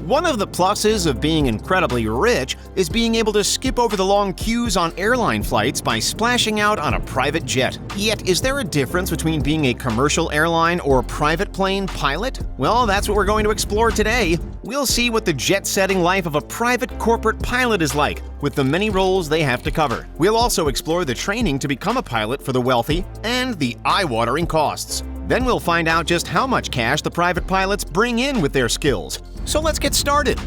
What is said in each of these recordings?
One of the pluses of being incredibly rich is being able to skip over the long queues on airline flights by splashing out on a private jet. Yet, is there a difference between being a commercial airline or private plane pilot? Well, that's what we're going to explore today. We'll see what the jet-setting life of a private corporate pilot is like, with the many roles they have to cover. We'll also explore the training to become a pilot for the wealthy and the eye-watering costs. Then we'll find out just how much cash the private pilots bring in with their skills. So let's get started.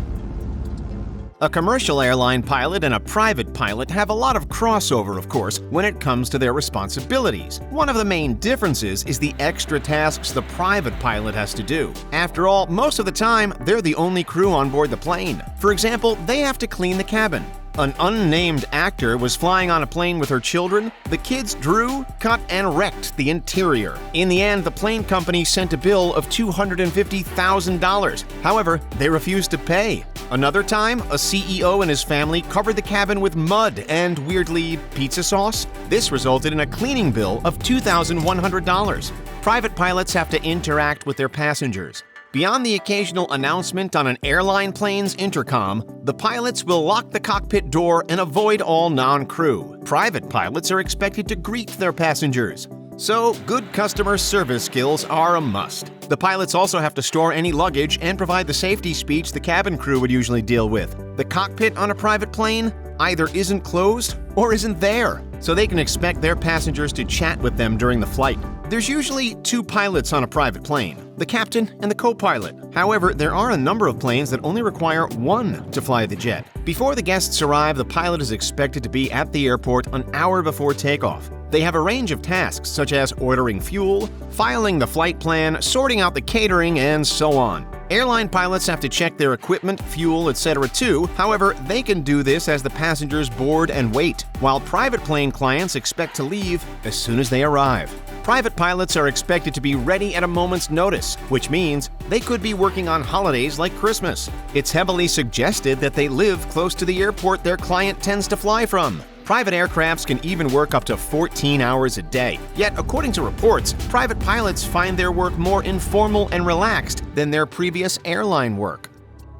A commercial airline pilot and a private pilot have a lot of crossover, of course, when it comes to their responsibilities. One of the main differences is the extra tasks the private pilot has to do. After all, most of the time, they're the only crew on board the plane. For example, they have to clean the cabin. An unnamed actor was flying on a plane with her children. The kids drew, cut, and wrecked the interior. In the end, the plane company sent a bill of $250,000. However, they refused to pay. Another time, a CEO and his family covered the cabin with mud and, weirdly, pizza sauce. This resulted in a cleaning bill of $2,100. Private pilots have to interact with their passengers. Beyond the occasional announcement on an airline plane's intercom, the pilots will lock the cockpit door and avoid all non-crew. Private pilots are expected to greet their passengers. So, good customer service skills are a must. The pilots also have to store any luggage and provide the safety speech the cabin crew would usually deal with. The cockpit on a private plane either isn't closed or isn't there, so they can expect their passengers to chat with them during the flight. There's usually two pilots on a private plane, the captain and the co-pilot. However, there are a number of planes that only require one to fly the jet. Before the guests arrive, the pilot is expected to be at the airport an hour before takeoff. They have a range of tasks such as ordering fuel, filing the flight plan, sorting out the catering, and so on. Airline pilots have to check their equipment, fuel, etc. too. However, they can do this as the passengers board and wait, while private plane clients expect to leave as soon as they arrive. Private pilots are expected to be ready at a moment's notice, which means they could be working on holidays like Christmas. It's heavily suggested that they live close to the airport their client tends to fly from. Private aircrafts can even work up to 14 hours a day. Yet, according to reports, private pilots find their work more informal and relaxed than their previous airline work.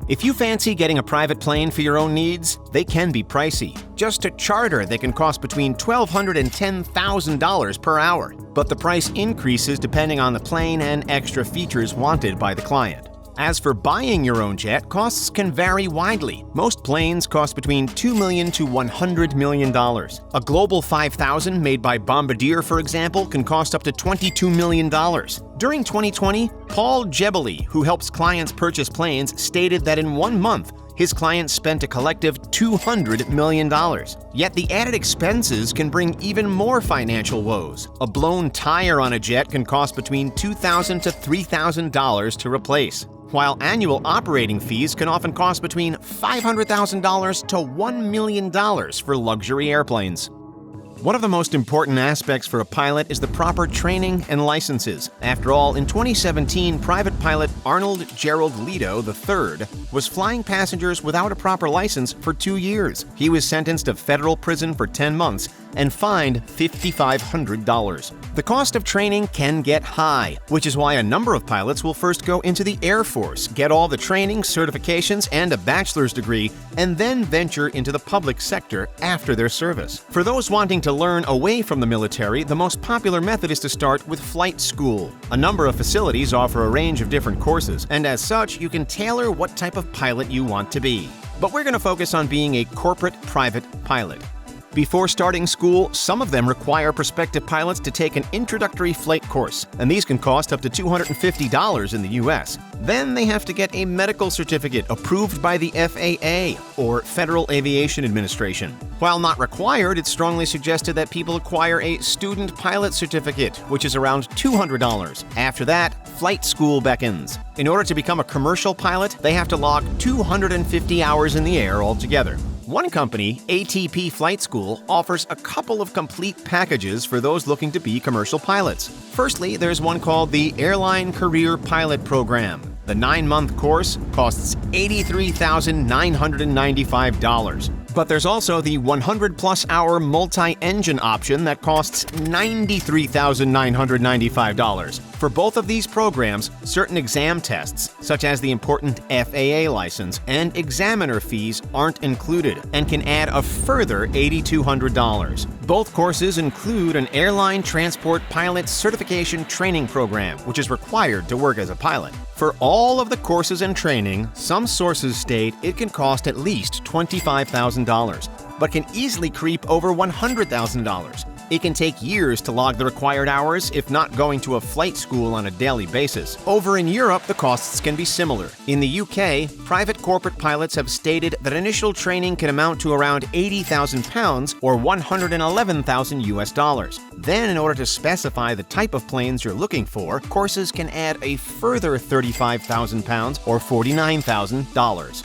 If you fancy getting a private plane for your own needs, they can be pricey. Just to charter, they can cost between $1,200 and $10,000 per hour. But the price increases depending on the plane and extra features wanted by the client. As for buying your own jet, costs can vary widely. Most planes cost between $2 million to $100 million. A Global 5000 made by Bombardier, for example, can cost up to $22 million. During 2020, Paul Gebeli, who helps clients purchase planes, stated that in 1 month, his clients spent a collective $200 million. Yet the added expenses can bring even more financial woes. A blown tire on a jet can cost between $2,000 to $3,000 to replace, while annual operating fees can often cost between $500,000 to $1 million for luxury airplanes. One of the most important aspects for a pilot is the proper training and licenses. After all, in 2017, private pilot Arnold Gerald Lido III was flying passengers without a proper license for 2 years. He was sentenced to federal prison for 10 months and fined $5,500. The cost of training can get high, which is why a number of pilots will first go into the Air Force, get all the training, certifications, and a bachelor's degree, and then venture into the public sector after their service. For those wanting to learn away from the military, the most popular method is to start with flight school. A number of facilities offer a range of different courses, and as such, you can tailor what type of pilot you want to be. But we're going to focus on being a corporate private pilot. Before starting school, some of them require prospective pilots to take an introductory flight course, and these can cost up to $250 in the US. Then they have to get a medical certificate approved by the FAA, or Federal Aviation Administration. While not required, it's strongly suggested that people acquire a student pilot certificate, which is around $200. After that, flight school beckons. In order to become a commercial pilot, they have to log 250 hours in the air altogether. One company, ATP Flight School, offers a couple of complete packages for those looking to be commercial pilots. Firstly, there's one called the Airline Career Pilot Program. The 9-month course costs $83,995. But there's also the 100-plus hour multi-engine option that costs $93,995. For both of these programs, certain exam tests, such as the important FAA license, and examiner fees aren't included and can add a further $8,200. Both courses include an airline transport pilot certification training program, which is required to work as a pilot. For all of the courses and training, some sources state it can cost at least $25,000, but can easily creep over $100,000. It can take years to log the required hours if not going to a flight school on a daily basis. Over in Europe, the costs can be similar. In the UK, private corporate pilots have stated that initial training can amount to around £80,000 or $111,000. Then, in order to specify the type of planes you're looking for, courses can add a further £35,000 or $49,000.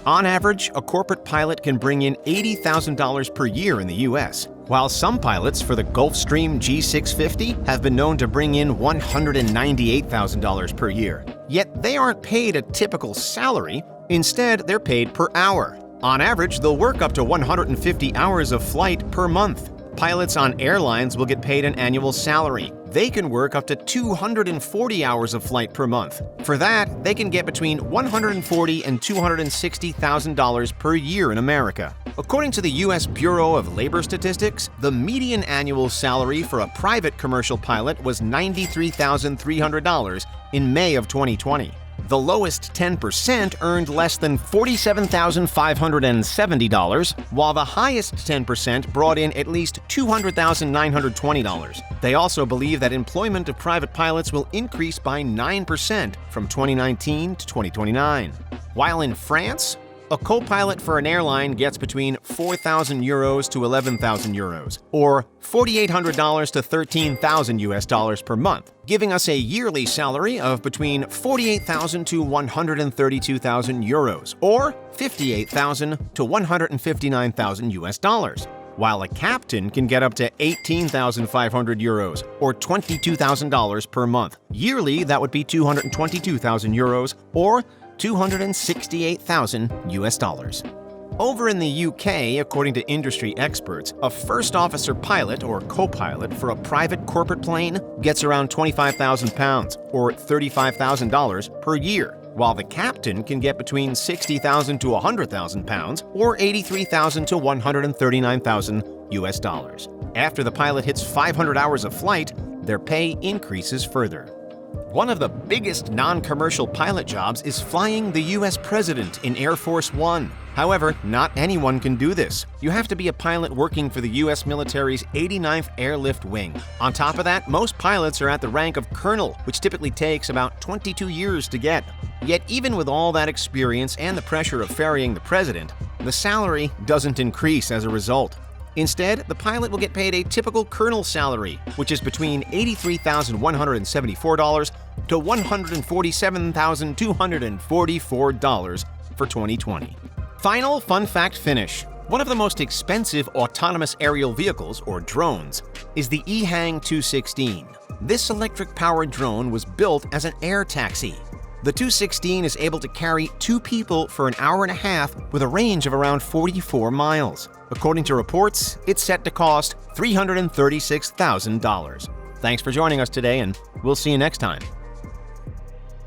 On average, a corporate pilot can bring in $80,000 per year in the US, while some pilots for the Gulfstream G650 have been known to bring in $198,000 per year. Yet they aren't paid a typical salary. Instead, they're paid per hour. On average, they'll work up to 150 hours of flight per month. Pilots on airlines will get paid an annual salary. They can work up to 240 hours of flight per month. For that, they can get between $140,000 and $260,000 per year in America. According to the U.S. Bureau of Labor Statistics, the median annual salary for a private commercial pilot was $93,300 in May of 2020. The lowest 10% earned less than $47,570, while the highest 10% brought in at least $200,920. They also believe that employment of private pilots will increase by 9% from 2019 to 2029. While in France, a co-pilot for an airline gets between €4,000 to €11,000, or $4,800 to $13,000 per month, giving us a yearly salary of between $48,000 to €132,000, or $58,000 to $159,000. While a captain can get up to €18,500, or $22,000 per month. Yearly, that would be €222,000, or $268,000. Over in the UK, according to industry experts, a first officer pilot or co-pilot for a private corporate plane gets around £25,000 or $35,000 per year, while the captain can get between £60,000 to £100,000 or $83,000 to $139,000. After the pilot hits 500 hours of flight, their pay increases further. One of the biggest non-commercial pilot jobs is flying the U.S. President in Air Force One. However, not anyone can do this. You have to be a pilot working for the U.S. military's 89th Airlift Wing. On top of that, most pilots are at the rank of colonel, which typically takes about 22 years to get. Yet even with all that experience and the pressure of ferrying the president, the salary doesn't increase as a result. Instead, the pilot will get paid a typical colonel salary, which is between $83,174 to $147,244 for 2020. Final fun fact finish. One of the most expensive autonomous aerial vehicles, or drones, is the EHang 216. This electric-powered drone was built as an air taxi. The 216 is able to carry 2 people for an hour and a half with a range of around 44 miles. According to reports, it's set to cost $336,000. Thanks for joining us today, and we'll see you next time.